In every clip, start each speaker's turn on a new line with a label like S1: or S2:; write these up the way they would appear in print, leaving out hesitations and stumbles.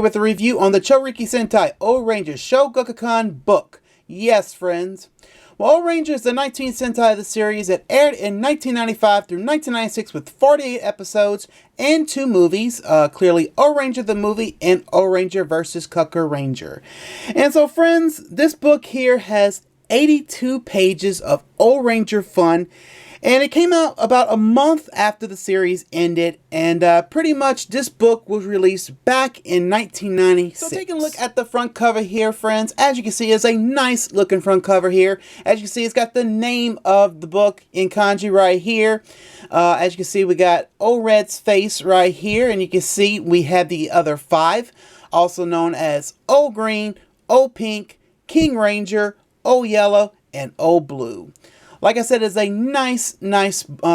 S1: here with a review on the Chouriki Sentai Ohranger Shogakukan book. Yes, friends. Well, Ohranger is the 19th Sentai of the series that aired in 1995 through 1996 with 48 episodes and 2 movies. Clearly, Ohranger the movie and Ohranger vs. Kakuranger. And so, friends, this book here has 82 pages of Ohranger fun. And it came out about a month after the series ended, and pretty much this book was released back in 1996. So taking a look at the front cover here, friends, as you can see, it's a nice looking front cover here. As you can see, it's got the name of the book in kanji right here. As you can see, we got O-Red's face right here, and you can see we have the other 5, also known as O-Green, O-Pink, King Ranger, O-Yellow, and O-Blue. Like I said, it's a nice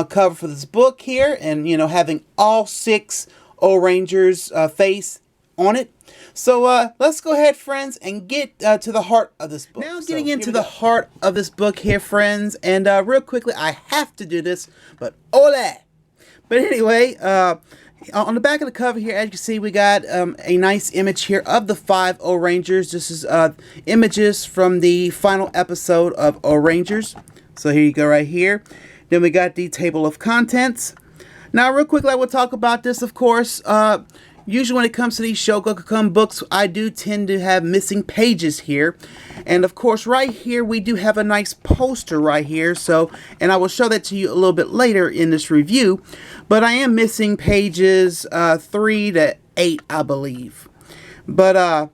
S1: cover for this book here, and having all 6 Ohrangers' face on it. So let's go ahead, friends, and get to the heart of this book. Now getting into the heart of this book here, friends, and real quickly, I have to do this, but ole! But anyway, on the back of the cover here, as you can see, we got a nice image here of the 5 Ohrangers. This is images from the final episode of Ohrangers. So here you go right here. Then we got the table of contents. Now real quickly I will talk about this, of course. Usually when it comes to these Shogakukan books, I do tend to have missing pages here. And of course right here we do have a nice poster right here. So, and I will show that to you a little bit later in this review. But I am missing pages 3 to 8, I believe. But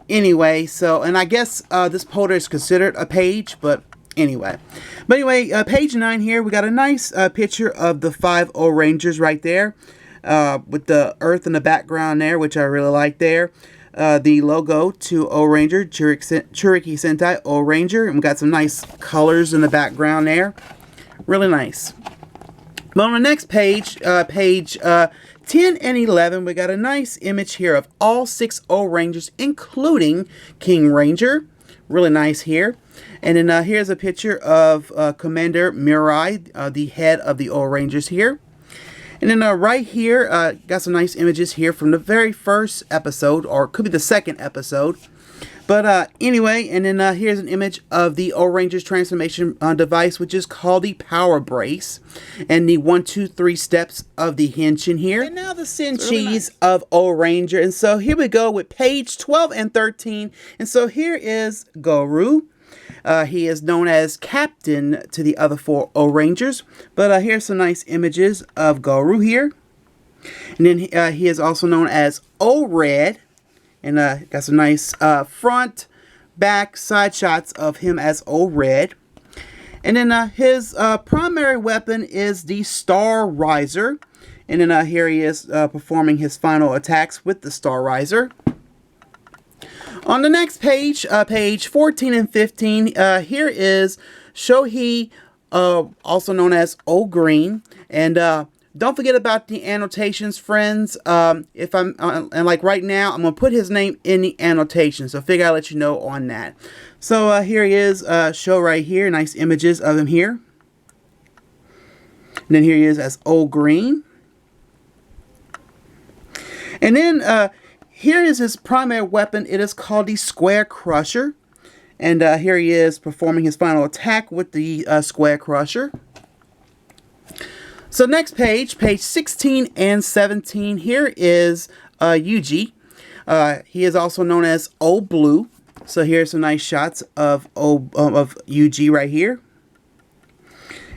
S1: anyway, so, and I guess this poster is considered a page, but anyway, page 9 here, we got a nice picture of the 5 Ohrangers right there, with the earth in the background there, which I really like there. The logo to Ohranger, Chouriki Sentai Ohranger, and we got some nice colors in the background there. Really nice. But on the next page, page 10 and 11, we got a nice image here of all 6 Ohrangers, including King Ranger. Really nice here. And then here's a picture of Commander Mirai, the head of the Ohrangers here. And then right here, got some nice images here from the very first episode, or it could be the second episode. But anyway, and then here's an image of the Ohrangers transformation device, which is called the Power Brace. And the 1, 2, 3 steps of the henshin here. And now the senchis really nice of Ohranger. And so here we go with page 12 and 13. And so here is Goru. He is known as captain to the other 4 Ohrangers. But here's some nice images of Goru here. And then he is also known as O-Red. And got some nice front, back, side shots of him as O-Red. And then his primary weapon is the Star Riser. And then here he is performing his final attacks with the Star Riser. On the next page, page 14 and 15, here is Shohei, also known as O-Green. And don't forget about the annotations, friends. If I'm, and like right now, I'm going to put his name in the annotation. So figure I'll let you know on that. So here he is, show right here. Nice images of him here. And then here he is as O-Green. And then here is his primary weapon. It is called the Square Crusher. And here he is performing his final attack with the Square Crusher. So next page, page 16 and 17, here is Eugene. He is also known as O-Blue. So here's some nice shots of Eugene right here.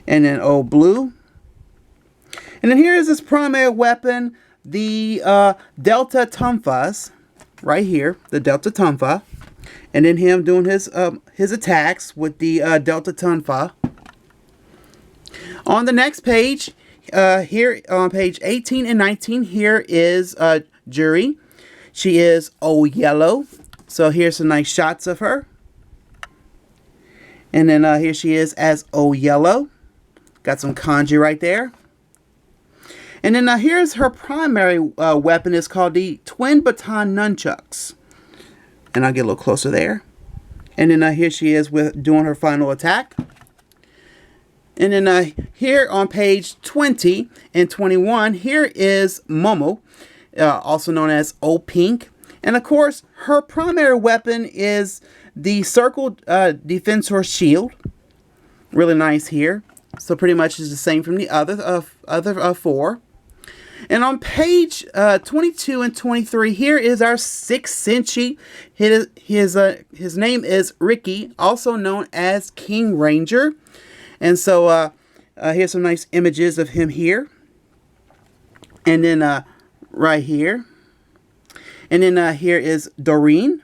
S1: And then O-Blue. And then here is his primary weapon, the Delta Tonfas, right here, the Delta Tonfa. And then him doing his attacks with the Delta Tonfa. On the next page, here on page 18 and 19, here is Juri. She is O-Yellow. So here's some nice shots of her. And then here she is as O-Yellow. Got some kanji right there. And then here's her primary weapon. It's called the Twin Baton Nunchucks. And I'll get a little closer there. And then here she is with doing her final attack. And then here on page 20 and 21, here is Momo, also known as O-Pink. And of course, her primary weapon is the circle defensor shield. Really nice here. So pretty much is the same from the other four. And on page 22 and 23, here is our 6th Senshi. His name is Ricky, also known as King Ranger. And so here's some nice images of him here. And then right here. And then here is Doreen.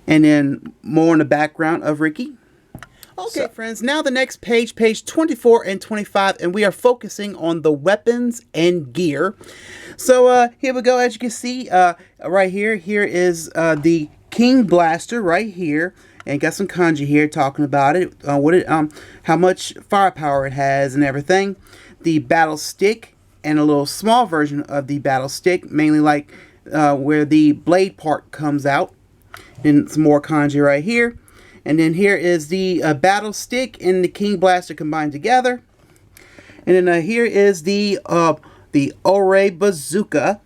S1: And then more in the background of Ricky. Okay, friends, now the next page, page 24 and 25, and we are focusing on the weapons and gear. So here we go. As you can see, right here is the King Blaster right here, and got some kanji here talking about it, how much firepower it has and everything. The battle stick and a little small version of the battle stick, mainly like where the blade part comes out. And some more kanji right here. And then here is the battle stick and the King Blaster combined together. And then here is the Ore Bazooka.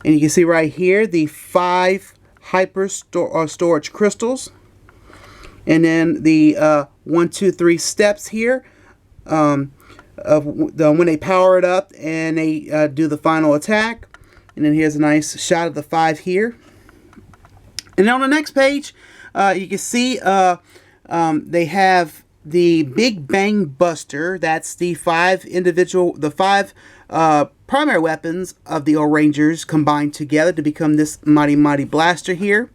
S1: And you can see right here the 5 hyper storage crystals. And then the 1, 2, 3 steps here of when they power it up and they do the final attack. And then here's a nice shot of the 5 here. And on the next page, you can see they have the Big Bang Buster. That's the 5 primary weapons of the Ohrangers combined together to become this mighty blaster here.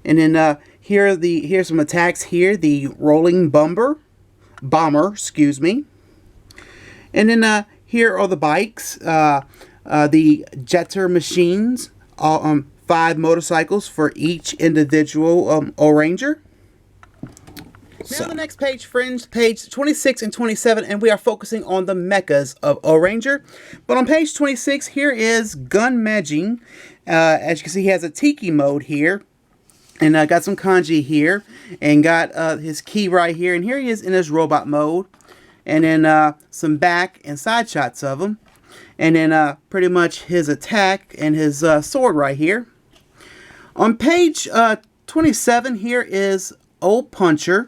S1: And then here's some attacks here. The Rolling Bomber, excuse me. And then here are the bikes, the Jetter machines. 5 motorcycles for each individual Ohranger. Now the next page, friends, page 26 and 27, and we are focusing on the mechas of Ohranger. But on page 26, here is Gun Majin. As you can see, he has a Tiki mode here. And got some kanji here. And got his key right here. And here he is in his robot mode. And then some back and side shots of him. And then pretty much his attack and his sword right here. On page 27, here is Old Puncher.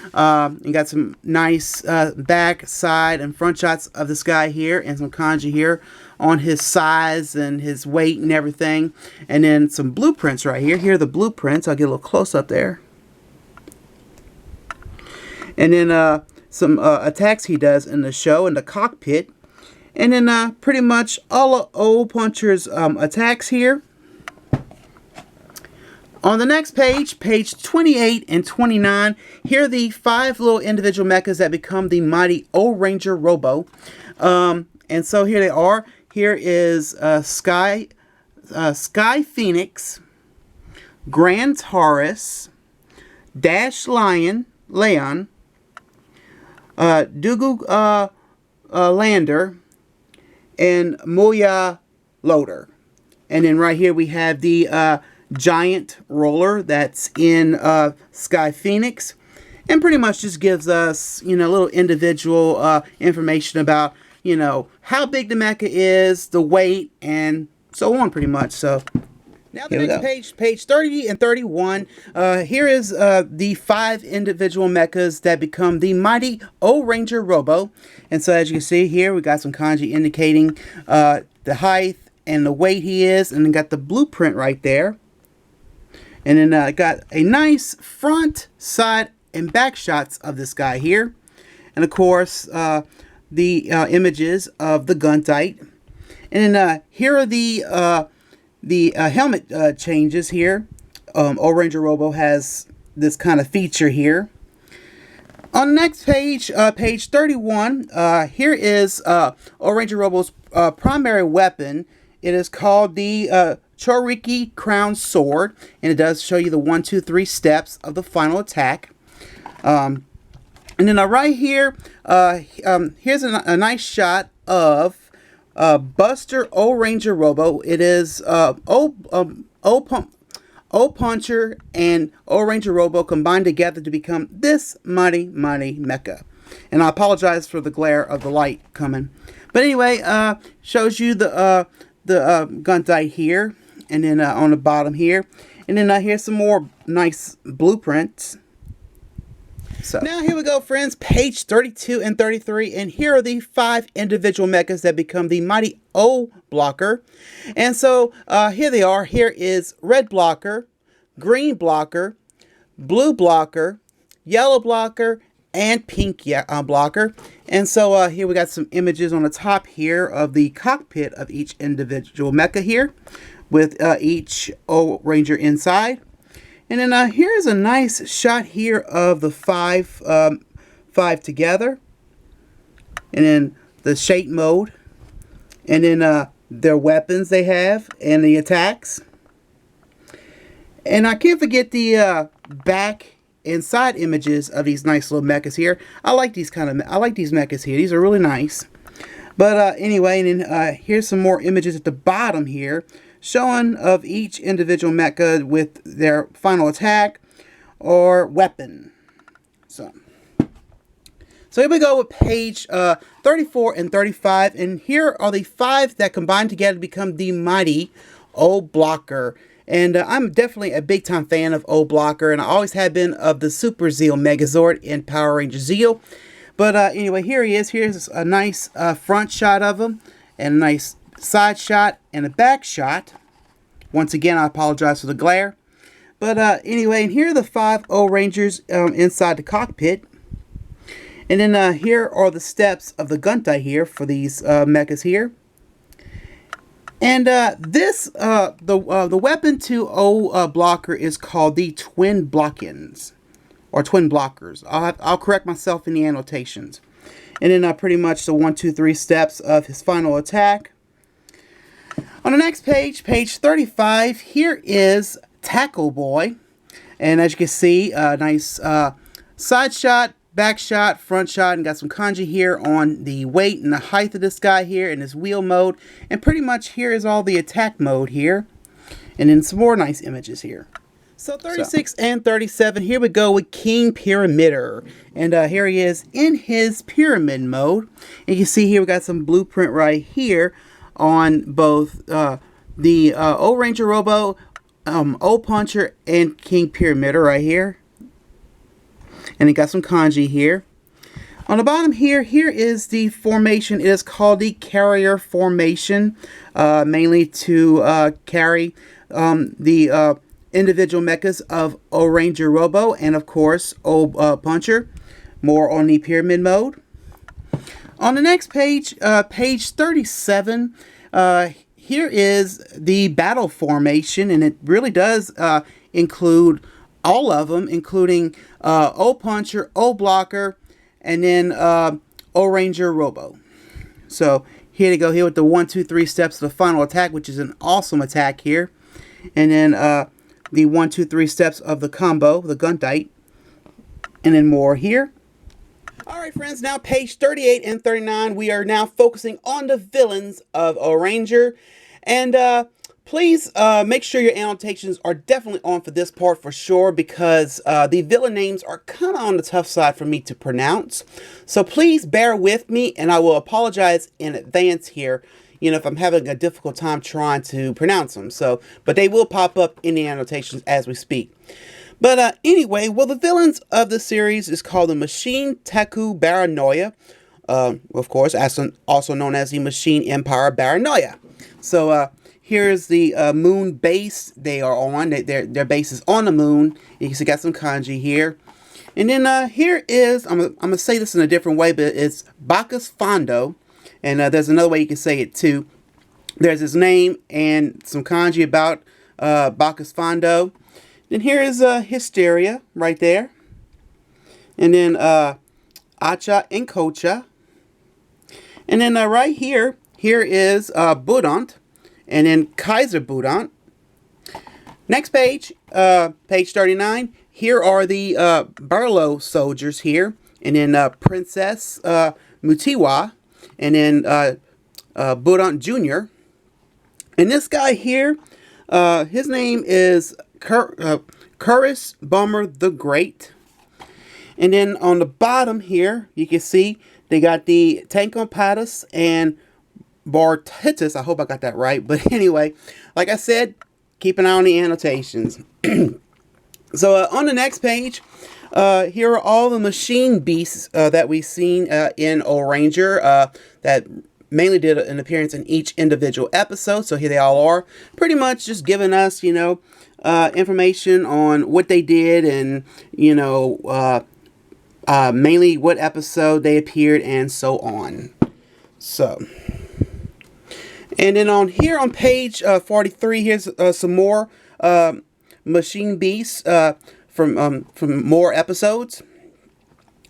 S1: You got some nice back, side, and front shots of this guy here, and some kanji here on his size and his weight and everything. And then some blueprints right here. Here are the blueprints. I'll get a little close up there. And then some attacks he does in the show, in the cockpit. And then pretty much all of Old Puncher's attacks here. On the next page, page 28 and 29, here are the 5 little individual mechas that become the mighty Ohranger Robo. And so here they are. Here is Sky Phoenix, Grand Taurus, Dash Leon, Dugu Lander, and Moya Loader. And then right here we have the giant roller that's in Sky Phoenix, and pretty much just gives us, little individual information about, how big the mecha is, the weight, and so on, pretty much. So now the next page, page 30 and 31, here is the 5 individual mechas that become the mighty Ohranger Robo. And so as you can see here, we got some kanji indicating the height and the weight he is, and then got the blueprint right there. And then got a nice front, side, and back shots of this guy here. And of course, the images of the guntight. And then here are the helmet changes here. Ohranger Robo has this kind of feature here. On the next page, page 31, here is Ohranger Robo's primary weapon. It is called the Chouriki Crown Sword, and it does show you the 1, 2, 3 steps of the final attack. And then right here, here's a nice shot of Buster Ohranger Robo. It is Puncher and Ohranger Robo combined together to become this mighty mecha. And I apologize for the glare of the light coming. But anyway, shows you the the Guntai here, and then on the bottom here, and then here's some more nice blueprints. So now here we go, friends, page 32 and 33, and here are the 5 individual mechas that become the mighty O blocker. And so here they are. Here is red blocker, green blocker, blue blocker, yellow blocker, and pink blocker. And so here we got some images on the top here of the cockpit of each individual mecha here, with each Ohranger inside. And then here's a nice shot here of the five together. And then the shape mode. And then their weapons they have and the attacks. And I can't forget the back and side images of these nice little mechas here. I like these mechas here. These are really nice. But anyway, and then here's some more images at the bottom here, showing of each individual mecha with their final attack or weapon. So here we go with page 34 and 35, and here are the 5 that combine together to become the mighty O blocker. And I'm definitely a big time fan of O blocker, and I always have been of the Super Zeal Megazord in Power Ranger Zeal. But anyway, here he is. Here's a nice front shot of him, and a nice side shot, and a back shot. Once again, I apologize for the glare. But anyway, and here are the 5 Ohrangers inside the cockpit. And then here are the steps of the Guntai here for these mechas here. And the weapon to O blocker is called the Twin Blockins, or Twin Blockers. I'll correct myself in the annotations. And then pretty much the 1, 2, 3 steps of his final attack. On the next page, page 35, here is Tackle Boy. And as you can see, a nice side shot, back shot, front shot, and got some kanji here on the weight and the height of this guy here in his wheel mode. And pretty much here is all the attack mode here. And then some more nice images here. So 36 and 37, here we go with King Pyramider. And here he is in his pyramid mode. And you can see here we got some blueprint right here on both the Ohranger Robo, O Puncher, and King Pyramider right here. And it got some kanji here. On the bottom here is the formation. It is called the carrier formation, mainly to carry the individual mechas of Ohranger Robo and of course O Puncher. More on the pyramid mode. On the next page, page 37, here is the battle formation, and it really does include all of them, including O Puncher, O Blocker, and then Ohranger Robo. So here to go here with the 1, 2, 3 steps of the final attack, which is an awesome attack here. And then the 1, 2, 3 steps of the combo, the Guntai, and then more here. Alright friends, now page 38 and 39, we are now focusing on the villains of Ohranger. And please make sure your annotations are definitely on for this part for sure, because the villain names are kind of on the tough side for me to pronounce. So please bear with me, and I will apologize in advance here, you know, if I'm having a difficult time trying to pronounce them. So, but they will pop up in the annotations as we speak. But anyway, well, the villains of the series is called the Machine Teku Baranoia, of course, also known as the Machine Empire Baranoia. So here's the moon base they are on. Their base is on the moon. You can see got some kanji here. And then here is, I'm going to say this in a different way, but it's Bacchus Fondo. And there's another way you can say it too. There's his name and some kanji about Bacchus Fondo. Then here is Hysteria right there. And then Acha and Kocha. And then right here is Budant. And then Kaiser Budant. Next page, page 39. Here are the Burlo soldiers here. And then Princess Mutiwa. And then Budant Jr. And this guy here, his name is Curris Bummer the Great. And then on the bottom here, you can see they got the Tanko Patas and Bartitus. I hope I got that right. But anyway, like I said, keep an eye on the annotations. So on the next page, here are all the machine beasts that we've seen in Ohranger that mainly did an appearance in each individual episode. So here they all are, pretty much just giving us, you know, information on what they did and, you know, mainly what episode they appeared and so on. So, and then on here on page 43, here's some more machine beasts from more episodes.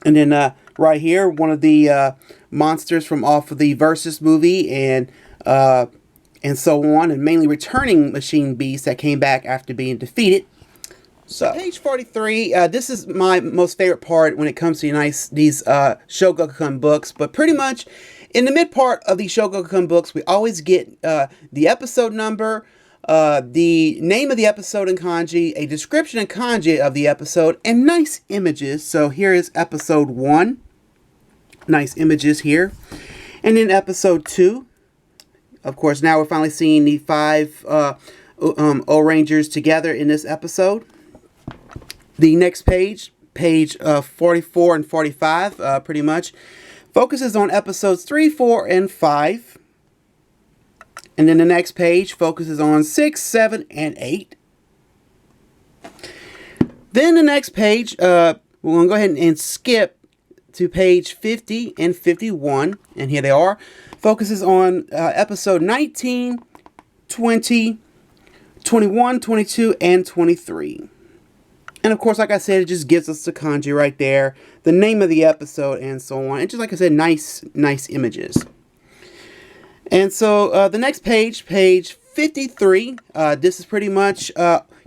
S1: And then right here, one of the monsters from off of the Versus movie and so on, and mainly returning machine beasts that came back after being defeated. So page 43, this is my most favorite part when it comes to these Shogakukan books, but pretty much in the mid part of these Shogakukan books, we always get the episode number, the name of the episode in kanji, a description in kanji of the episode, and nice images. So here is episode 1. Nice images here. And then episode 2. Of course, now we're finally seeing the 5 Ohrangers together in this episode. The next page, page 44 and 45, pretty much, focuses on episodes 3, 4, and 5. And then the next page focuses on 6, 7, and 8. Then the next page, we're going to go ahead and skip to page 50 and 51. And here they are. Focuses on episode 19, 20, 21, 22, and 23. And of course, like I said, it just gives us the kanji right there, the name of the episode, and so on. And just like I said, nice images. And so the next page, page 53, this is pretty much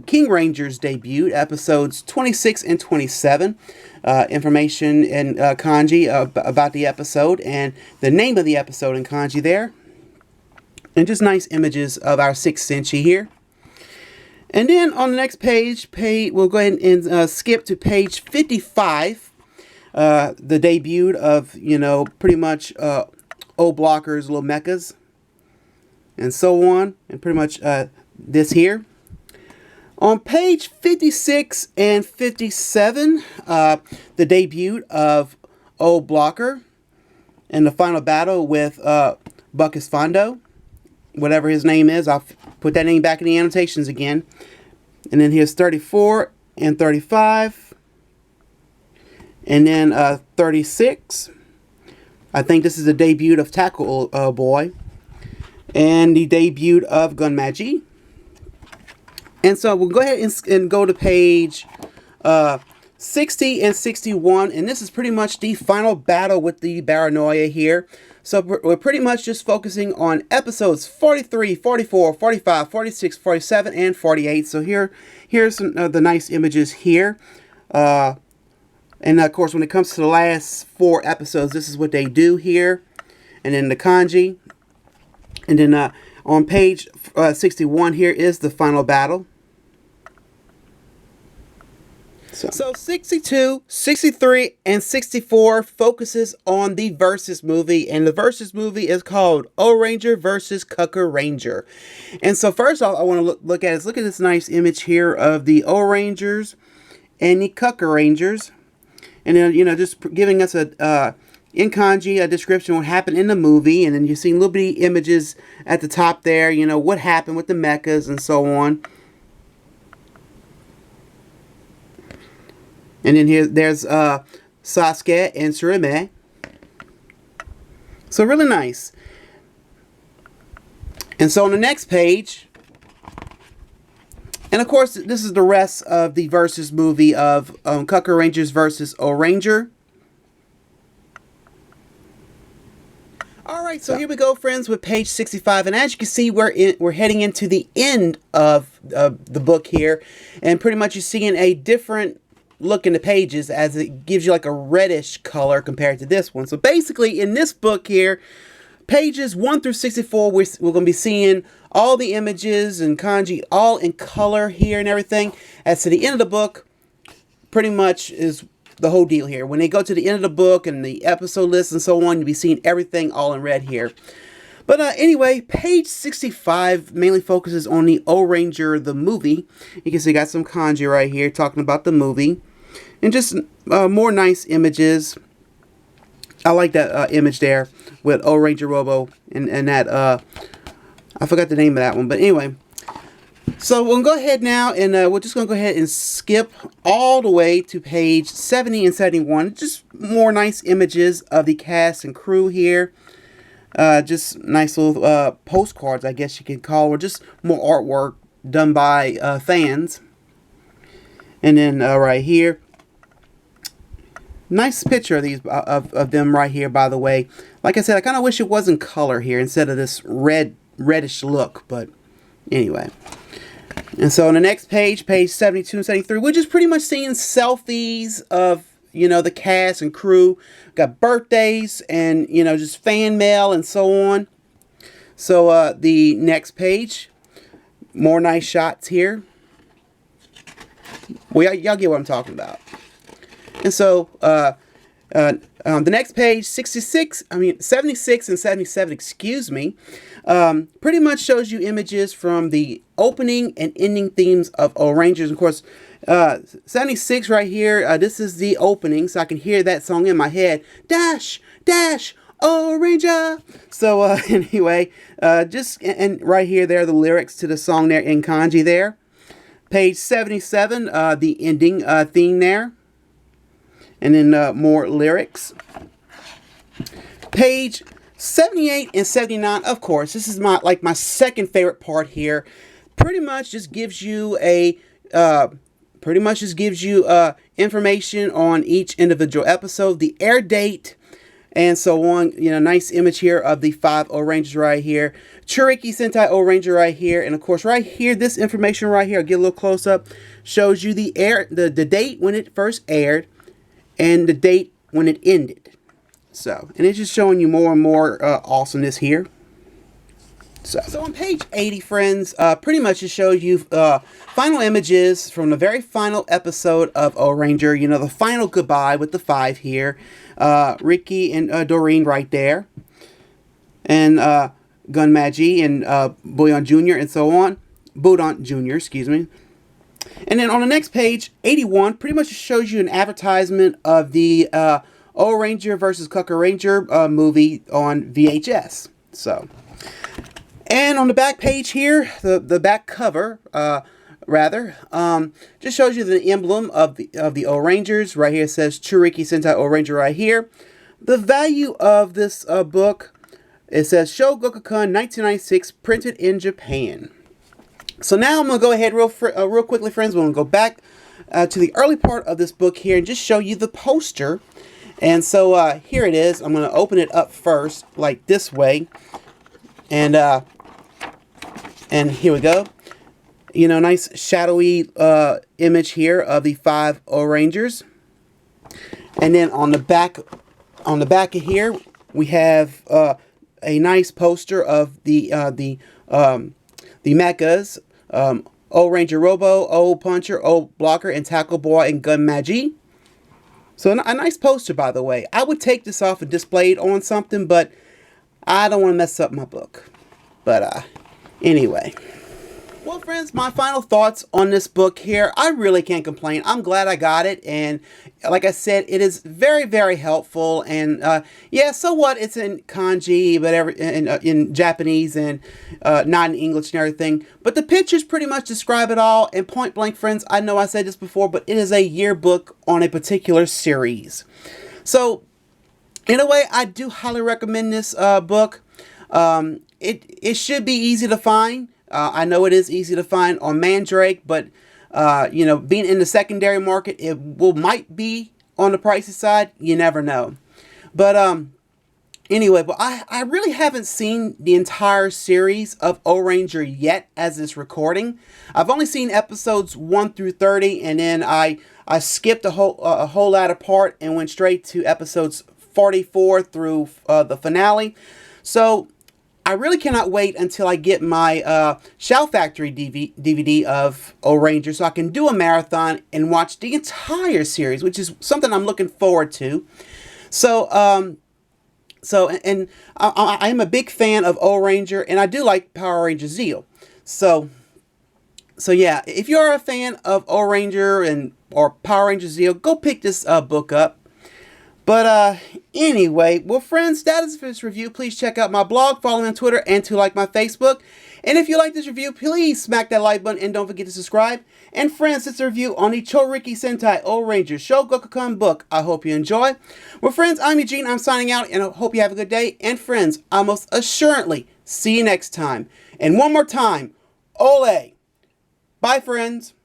S1: King Ranger's debut, episodes 26 and 27. Information in kanji about the episode and the name of the episode in kanji there. And just nice images of our 6th senshi here. And then on the next page, we'll go ahead and skip to page 55. The debut of, you know, pretty much O Blocker's little mechas. And so on. And pretty much this here. On page 56 and 57, the debut of O Blocker and the final battle with Buckus Fondo. Whatever his name is, I'll put that name back in the annotations again. And then here's 34 and 35. And then 36. I think this is the debut of Tackle Boy. And the debut of Gunmaji. And so we'll go ahead and go to page 60 and 61. And this is pretty much the final battle with the Baranoia here. So we're pretty much just focusing on episodes 43, 44, 45, 46, 47, and 48. So here's some the nice images here. And of course, when it comes to the last 4 episodes, this is what they do here. And then the kanji. And then on page 61 here is the final battle. So 62, 63, and 64 focuses on the Versus movie. And the Versus movie is called Ohranger versus Chouriki. And so first off, I want to look at this nice image here of the Ohrangers and the Chouriki. And then, you know, just giving us a in kanji a description of what happened in the movie. And then you're seeing little bitty images at the top there, you know, what happened with the mechas and so on. And then there's Sasuke and Tsureme. So really nice. And so on the next page, and of course this is the rest of the Versus movie of Chouriki versus Ohranger. Alright, so here we go, friends, with page 65. And as you can see, we're heading into the end of the book here. And pretty much you're seeing a different look in the pages as it gives you like a reddish color compared to this one. So basically in this book here, pages 1 through 64, we're going to be seeing all the images and kanji all in color here and everything. As to the end of the book, pretty much is the whole deal here. When they go to the end of the book and the episode list and so on, you'll be seeing everything all in red here. But anyway, page 65 mainly focuses on the Ohranger, the movie. You can see got some kanji right here talking about the movie. And just more nice images. I like that image there with Ohranger Robo and that, I forgot the name of that one. But anyway, so we'll go ahead now and we're just going to go ahead and skip all the way to page 70 and 71. Just more nice images of the cast and crew here. Just nice little postcards, I guess you could call, or just more artwork done by fans. And then right here, nice picture of these of them right here. By the way, like I said, I kind of wish it wasn't color here instead of this reddish look. But anyway, and so on the next page, page 72 and 73, we're just pretty much seeing selfies of, you know, the cast and crew. Got birthdays and, you know, just fan mail and so on. So the next page, more nice shots here. Well, y'all get what I'm talking about. And so the next page, 76 and 77, excuse me, pretty much shows you images from the opening and ending themes of Ohrangers. Of course, 76 right here, this is the opening, so I can hear that song in my head. Dash, dash, Ohranger. So anyway, just and right here, there are the lyrics to the song there in kanji there. Page 77, the ending theme there. And then more lyrics. Page 78 and 79, of course, this is my second favorite part here. Pretty much just gives you information on each individual episode, the air date, and so on. You know, nice image here of the 5 Ohrangers right here. Chouriki Sentai Ohranger right here. And of course, right here, this information right here, I'll get a little close up, shows you the date when it first aired and the date when it ended. So, and it's just showing you more and more awesomeness here. So on page 80, friends, pretty much it shows you final images from the very final episode of Ohranger. You know, the final goodbye with the 5 here. Ricky and Doreen right there. And Gun Magi and Budon Jr. and so on. Budon Jr., excuse me. And then on the next page, 81, pretty much shows you an advertisement of the Ohranger versus Kokuranger movie on VHS. So, and on the back page here, the back cover, just shows you the emblem of the Ohrangers. Right here it says Chouriki Sentai Ohranger right here. The value of this book, it says Shogakukan 1996, printed in Japan. So now I'm going to go ahead real quickly, friends. We're going to go back to the early part of this book here and just show you the poster. And so here it is. I'm going to open it up first, like this way. And here we go. You know, nice shadowy image here of the 5 Ohrangers. And then on the back of here, we have a nice poster of the mechas. Ohranger Robo, O Puncher, O Blocker, and Tackle Boy, and Gun Magi. So a nice poster, by the way. I would take this off and display it on something, but I don't want to mess up my book. But anyway. Well, friends, my final thoughts on this book here. I really can't complain. I'm glad I got it. And like I said, it is very, very helpful. And yeah, so what? It's in kanji, but in Japanese and not in English and everything. But the pictures pretty much describe it all. And point blank, friends, I know I said this before, but it is a yearbook on a particular series. So, in a way, I do highly recommend this book. It should be easy to find. I know it is easy to find on Mandrake, but you know, being in the secondary market, it might be on the pricey side. You never know. But anyway, but I really haven't seen the entire series of Ohranger yet as this recording. I've only seen episodes 1 through 30, and then I skipped a whole lot of part and went straight to episodes 44 through the finale. So I really cannot wait until I get my Shout Factory DVD of Ohranger so I can do a marathon and watch the entire series, which is something I'm looking forward to. So, So, and I am a big fan of Ohranger, and I do like Power Ranger Zeal. So yeah, if you're a fan of Ohranger and or Power Ranger Zeal, go pick this book up. But anyway, well, friends, that is for this review. Please check out my blog, follow me on Twitter, and to like my Facebook. And if you like this review, please smack that like button and don't forget to subscribe. And friends, it's a review on the Chouriki Sentai Ohranger Shogakukan book. I hope you enjoy. Well, friends, I'm Eugene. I'm signing out, and I hope you have a good day. And friends, I most assuredly see you next time. And one more time, ole. Bye, friends.